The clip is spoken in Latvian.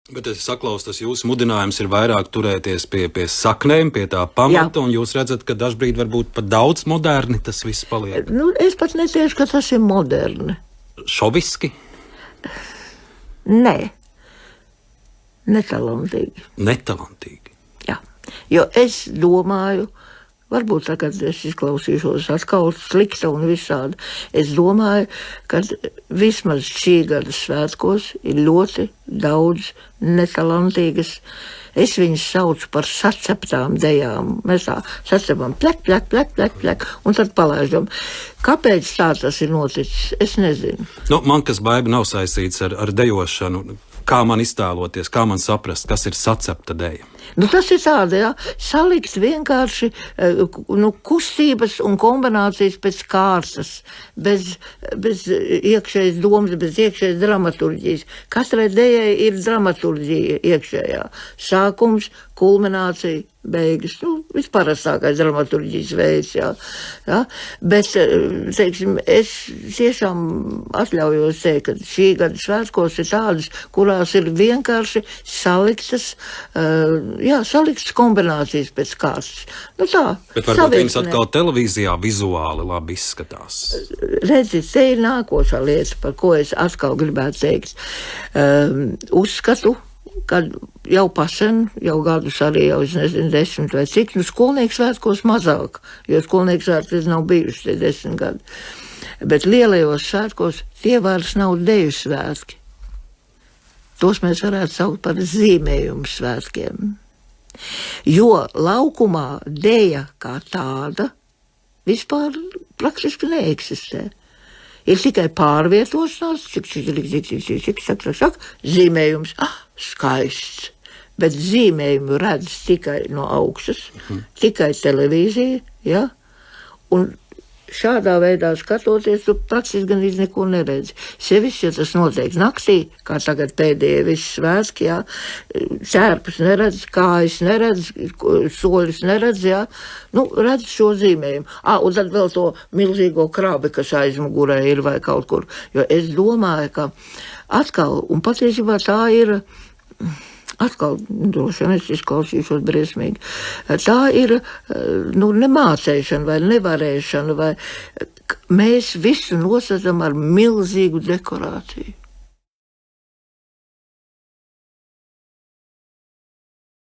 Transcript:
Bet es saklausu, tas jūsu mudinājums ir vairāk turēties pie saknēm, pie tā pamata, un jūs redzat, ka dažbrīd varbūt pat daudz moderni tas viss paliek. Es pat netiešu, ka tas ir moderni. Šoviski? Nē. Netalantīgi. Netalantīgi. Jā, jo es domāju, varbūt tagad es izklausīšos atkal slikta un visādi. Es domāju, ka vismaz šī gada svētkos ir ļoti daudz netalantīgas. Es viņus saucu par saceptām dejām. Mēs tā sacepam plek, plek, plek, plek, plek, un tad palaižam. Kāpēc tā tas ir noticis? Es nezinu. Man kas baiba nav saistīts ar dejošanu. Kā man iztēloties, kā man saprast, kas ir sacepta deja? Tas ir tāda, jā, salikt vienkārši kustības un kombinācijas pēc kārtas, bez iekšējas domas, bez iekšējas dramaturģijas. Katrai dejai ir dramaturģija iekšējā. Sākums, kulminācija, beigas. Visparastākais dramaturģijas veids, jā. Bet, teiksim, es tiešām atļaujos teikt, ka šī gada svētkos ir tādas, kurās ir vienkārši saliktas kombinācijas pēc kārtas. Tā. Bet varbūt viņas atkal televīzijā vizuāli labi izskatās. Redziet, te ir nākošā lieta, par ko es atkal gribētu teikt. Uzskatu, kad jau pasen, jau gadus arī jau, es nezinu, 10 vai cik, skolnieku svētkos mazāk, jo skolnieku svētkos nav bijuši tie 10 gadi. Bet lielajos svētkos tie vairs nav deju svētki. Tos mēs varētu saukt par zīmējumu svētkiem. Jo laukumā deja kā tāda vispār praktiski neeksistē. Ir tikai pārvietošanās, zīmējums, skaists, bet zīmējumu redz tikai no augšas, tikai televīzija, ja? Un šādā veidā skatoties, tu praktiski gan neko neredzi. Sevišķi, ja tas notiek naktī, kā tagad pēdējie visi svētki, jā, čērpus neredz, kājas neredz, soļus neredz, jā, redz šo zīmējumu. Un tad vēl to milzīgo krabi, kas aizmugurē ir vai kaut kur. Jo es domāju, ka atkal, un patiesībā tā ir... Atkal, droši vien es izklausīšos briesmīgi. Tā ir nemācēšana vai nevarēšana, vai mēs visu nosacam ar milzīgu dekorāciju.